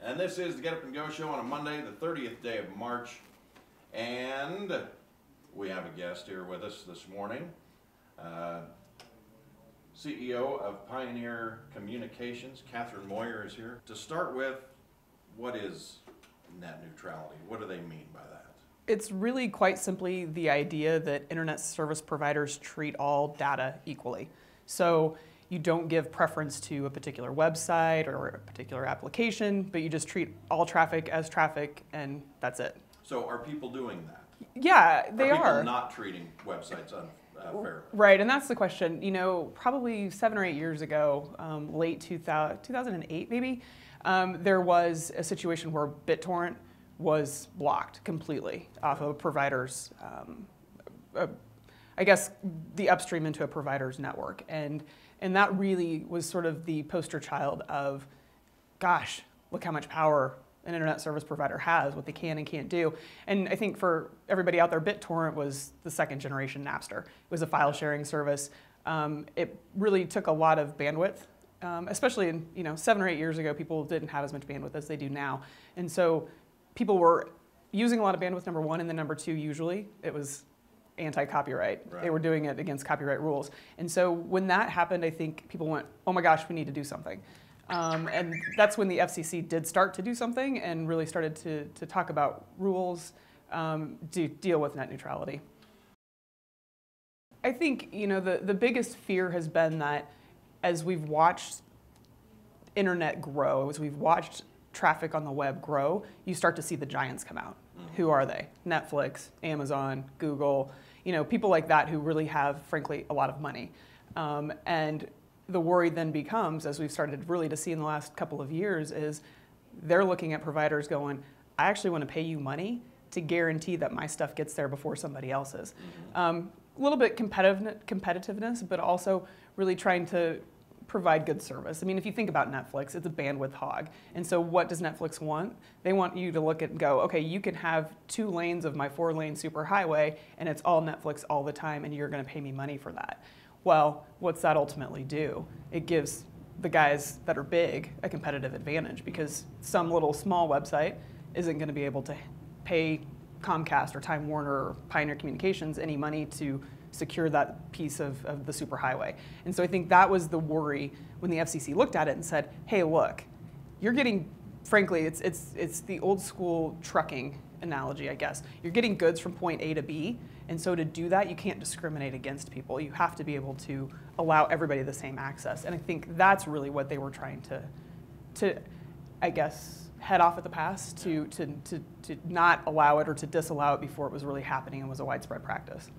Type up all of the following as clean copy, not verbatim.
And this is the Get Up and Go show on a Monday, the 30th day of March. And we have a guest here with us this morning. CEO of Pioneer Communications, Catherine Moyer is here. To start with, what is net neutrality? What do they mean by that? It's really quite simply the idea that internet service providers treat all data equally. So you don't give preference to a particular website or a particular application, but you just treat all traffic as traffic, and that's it. So are people doing that? Yeah, they are. People not treating websites unfairly? Right, and that's the question. You know, probably 7 or 8 years ago, late 2008 maybe, there was a situation where BitTorrent was blocked completely off of a provider's, I guess, the upstream into a provider's network. And that really was sort of the poster child of, gosh, look how much power an internet service provider has, what they can and can't do. And I think for everybody out there, BitTorrent was the second generation Napster. It was a file sharing service. It really took a lot of bandwidth, especially in 7 or 8 years ago, people didn't have as much bandwidth as they do now. And so people were using a lot of bandwidth, number one, and then number two, usually, it was anti-copyright. Right. They were doing it against copyright rules. And so when that happened, I think people went, oh my gosh, we need to do something. And that's when the FCC did start to do something and really started to talk about rules to deal with net neutrality. I think the biggest fear has been that as we've watched internet grow, as we've watched traffic on the web grow, you start to see the giants come out. Who are they? Netflix, Amazon, Google, people like that who really have, frankly, a lot of money. And the worry then becomes, as we've started really to see in the last couple of years, is they're looking at providers going, I actually want to pay you money to guarantee that my stuff gets there before somebody else's. A little bit competitiveness, but also really trying to provide good service. I mean, if you think about Netflix, it's a bandwidth hog. And so what does Netflix want? They want you to look at and go, okay, you can have 2 lanes of my 4-lane superhighway, and it's all Netflix all the time, and you're going to pay me money for that. Well, what's that ultimately do? It gives the guys that are big a competitive advantage, because some little small website isn't going to be able to pay Comcast or Time Warner or Pioneer Communications any money to secure that piece of the superhighway. And so I think that was the worry when the FCC looked at it and said, hey, look, you're getting, frankly, it's the old school trucking analogy, I guess. You're getting goods from point A to B, and so to do that, you can't discriminate against people. You have to be able to allow everybody the same access. And I think that's really what they were trying to I guess, head off at the pass, to not allow it or to disallow it before it was really happening and was a widespread practice.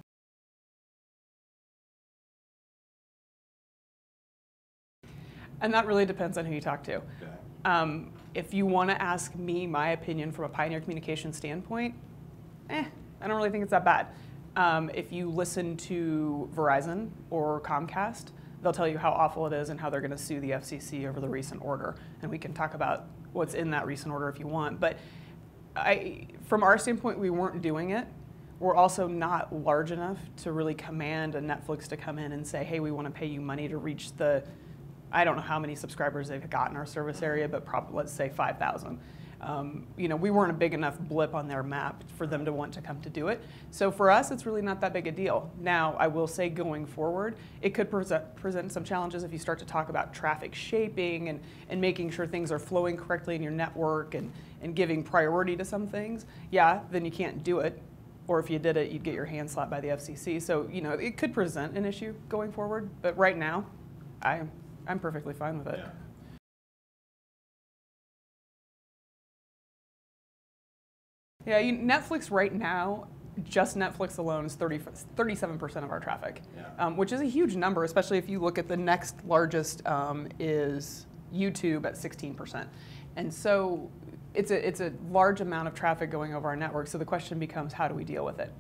And that really depends on who you talk to. Okay. If you want to ask me my opinion from a Pioneer Communications standpoint, I don't really think it's that bad. If you listen to Verizon or Comcast, they'll tell you how awful it is and how they're going to sue the FCC over the recent order. And we can talk about what's in that recent order if you want. But from our standpoint, we weren't doing it. We're also not large enough to really command a Netflix to come in and say, hey, we want to pay you money to reach the, I don't know how many subscribers they've got in our service area, but probably, let's say 5,000. We weren't a big enough blip on their map for them to want to come to do it. So for us, it's really not that big a deal. Now, I will say going forward, it could present some challenges if you start to talk about traffic shaping and making sure things are flowing correctly in your network and giving priority to some things. Yeah, then you can't do it. Or if you did it, you'd get your hand slapped by the FCC. So, it could present an issue going forward. But right now, I'm perfectly fine with it. Yeah. Yeah, Netflix right now, just Netflix alone is 37% of our traffic, which is a huge number, especially if you look at the next largest is YouTube at 16%. And so it's a large amount of traffic going over our network, so the question becomes, how do we deal with it?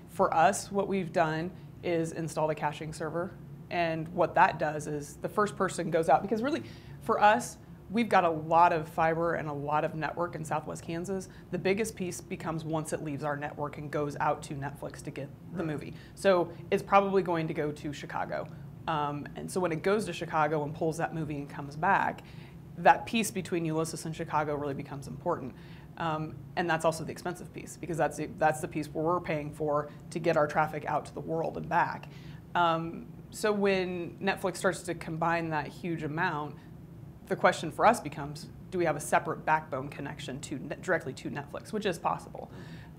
For us, what we've done is install the caching server, and what that does is the first person goes out, because really, for us, we've got a lot of fiber and a lot of network in Southwest Kansas. The biggest piece becomes once it leaves our network and goes out to Netflix to get the movie. So it's probably going to go to Chicago. And so when it goes to Chicago and pulls that movie and comes back, that piece between Ulysses and Chicago really becomes important. And that's also the expensive piece, because that's the piece where we're paying for to get our traffic out to the world and back. So when Netflix starts to combine that huge amount, the question for us becomes, do we have a separate backbone connection directly to Netflix, which is possible.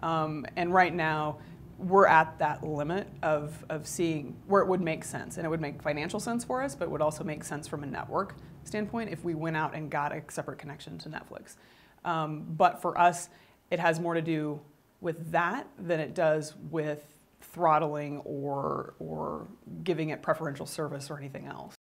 And right now, we're at that limit of seeing where it would make sense. And it would make financial sense for us, but it would also make sense from a network standpoint if we went out and got a separate connection to Netflix. But for us, it has more to do with that than it does with throttling or giving it preferential service or anything else.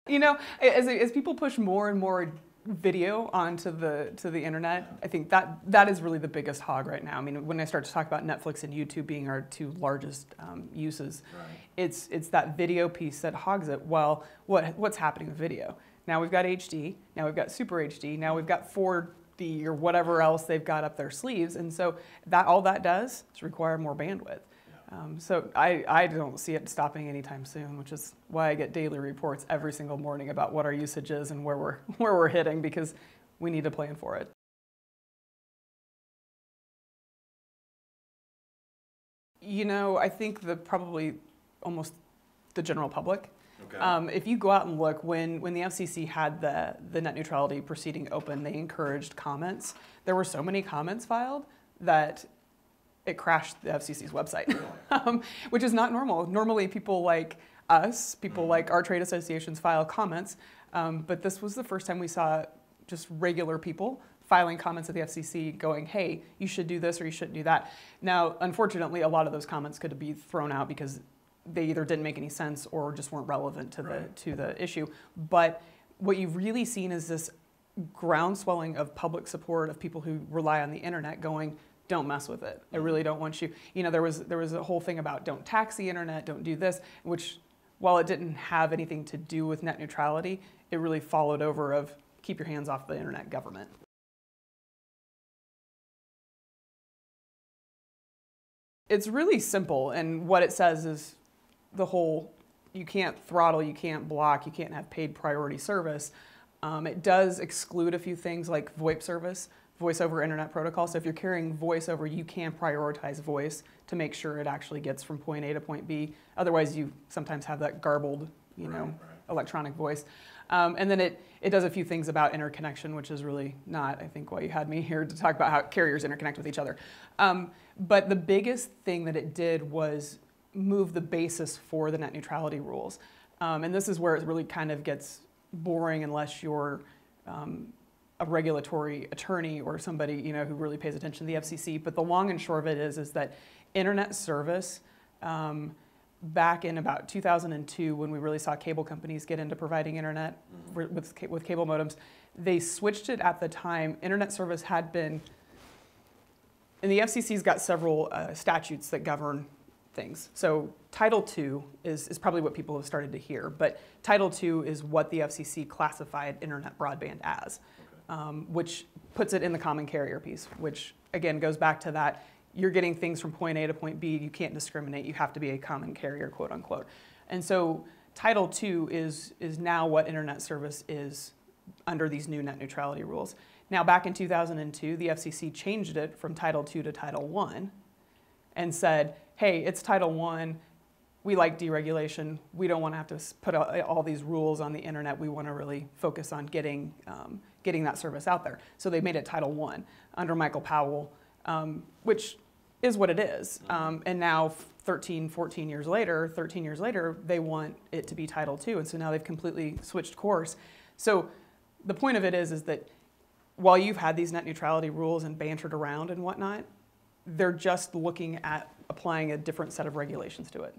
You know, as people push more and more video onto the internet, I think that is really the biggest hog right now. I mean, when I start to talk about Netflix and YouTube being our two largest uses, right, it's that video piece that hogs it. Well, what's happening with video? Now we've got HD, now we've got Super HD, now we've got 4D or whatever else they've got up their sleeves, and so all that does is require more bandwidth. So I don't see it stopping anytime soon, which is why I get daily reports every single morning about what our usage is and where we're hitting, because we need to plan for it. You know, I think probably almost the general public. Okay. If you go out and look, when the FCC had the net neutrality proceeding open, they encouraged comments. There were so many comments filed that it crashed the FCC's website, which is not normal. Normally people like us, people like our trade associations file comments, but this was the first time we saw just regular people filing comments at the FCC going, hey, you should do this or you shouldn't do that. Now, unfortunately, a lot of those comments could be thrown out because they either didn't make any sense or just weren't relevant to the issue. But what you've really seen is this groundswelling of public support of people who rely on the internet going, don't mess with it. I really don't want you. You know, there was a whole thing about don't tax the internet, don't do this, which, while it didn't have anything to do with net neutrality, it really followed over of keep your hands off the internet government. It's really simple, and what it says is the whole, you can't throttle, you can't block, you can't have paid priority service. It does exclude a few things like VoIP service, voice over internet protocol. So if you're carrying voice over, you can prioritize voice to make sure it actually gets from point A to point B. Otherwise, you sometimes have that garbled, electronic voice. And then it does a few things about interconnection, which is really not, I think, why you had me here to talk about how carriers interconnect with each other. But the biggest thing that it did was move the basis for the net neutrality rules. And this is where it really kind of gets boring unless you're a regulatory attorney or somebody who really pays attention to the FCC. But the long and short of it is that internet service, back in about 2002, when we really saw cable companies get into providing internet with cable modems, they switched it at the time. Internet service had been, and the FCC's got several statutes that govern things. So Title II is probably what people have started to hear, but Title II is what the FCC classified internet broadband as. Which puts it in the common carrier piece, which again goes back to that you're getting things from point A to point B, you can't discriminate, you have to be a common carrier, quote unquote. And so Title II is now what internet service is under these new net neutrality rules. Now back in 2002, the FCC changed it from Title II to Title I and said, hey, it's Title I, we like deregulation, we don't want to have to put all these rules on the internet, we want to really focus on getting that service out there. So they made it Title I under Michael Powell, which is what it is. And now 13 years later, they want it to be Title II. And so now they've completely switched course. So the point of it is that while you've had these net neutrality rules and bantered around and whatnot, they're just looking at applying a different set of regulations to it.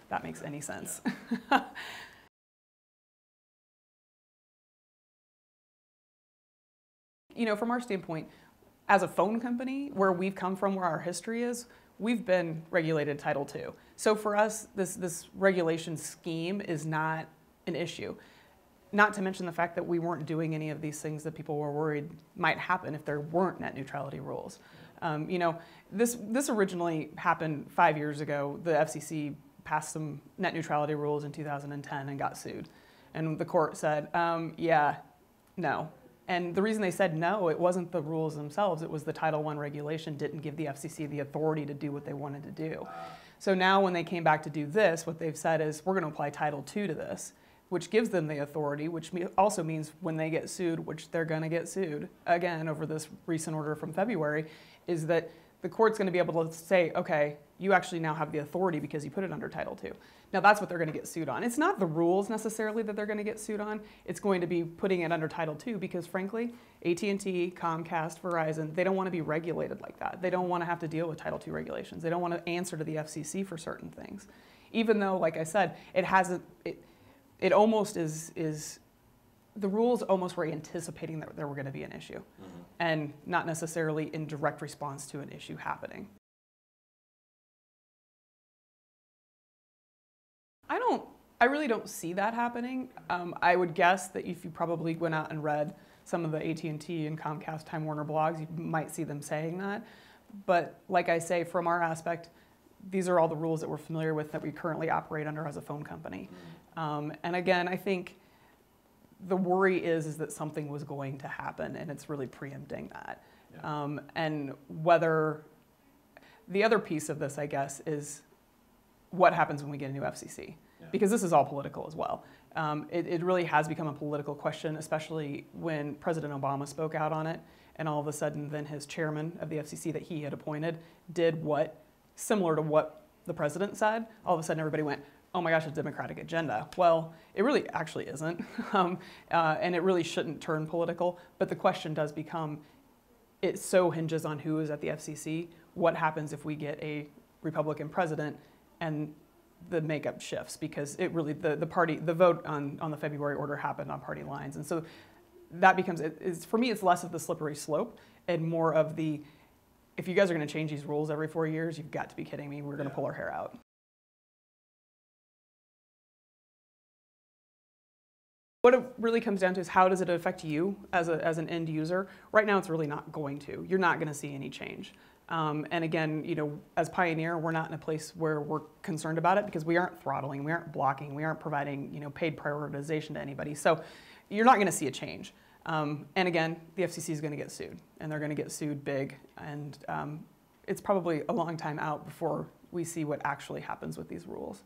If that makes any sense. From our standpoint, as a phone company, where we've come from, where our history is, we've been regulated Title II. So for us, this regulation scheme is not an issue. Not to mention the fact that we weren't doing any of these things that people were worried might happen if there weren't net neutrality rules. This originally happened 5 years ago. The FCC passed some net neutrality rules in 2010 and got sued. And the court said, yeah, no. And the reason they said no, it wasn't the rules themselves, it was the Title I regulation didn't give the FCC the authority to do what they wanted to do. So now when they came back to do this, what they've said is, we're going to apply Title II to this, which gives them the authority, which also means when they get sued, which they're going to get sued, again, over this recent order from February, is that the court's going to be able to say, okay, you actually now have the authority because you put it under Title II. Now that's what they're going to get sued on. It's not the rules necessarily that they're going to get sued on. It's going to be putting it under Title II because frankly, AT&T, Comcast, Verizon, they don't want to be regulated like that. They don't want to have to deal with Title II regulations. They don't want to answer to the FCC for certain things. Even though, like I said, it almost is, the rules almost were anticipating that there were going to be an issue and not necessarily in direct response to an issue happening. I really don't see that happening. I would guess that if you probably went out and read some of the AT&T and Comcast Time Warner blogs, you might see them saying that. But like I say, from our aspect, these are all the rules that we're familiar with that we currently operate under as a phone company. And again, I think the worry is that something was going to happen and it's really preempting that. Yeah. And whether, the other piece of this, I guess, is what happens when we get a new FCC. Yeah. Because this is all political as well. It really has become a political question, especially when President Obama spoke out on it and all of a sudden then his chairman of the FCC that he had appointed did what, similar to what the president said. All of a sudden everybody went, oh my gosh, a Democratic agenda. Well, it really actually isn't, and it really shouldn't turn political, but the question does become, it so hinges on who is at the FCC. What happens if we get a Republican president and the makeup shifts? Because it really, the vote on the February order happened on party lines. And so that becomes, for me, it's less of the slippery slope and more of the, if you guys are gonna change these rules every 4 years, you've got to be kidding me, we're gonna pull our hair out. What it really comes down to is how does it affect you as an end user? Right now, it's really not going to. You're not going to see any change. And again, you know, as Pioneer, we're not in a place where we're concerned about it because we aren't throttling, we aren't blocking, we aren't providing, you know, paid prioritization to anybody. So you're not going to see a change. And again, the FCC is going to get sued, and they're going to get sued big. And it's probably a long time out before we see what actually happens with these rules.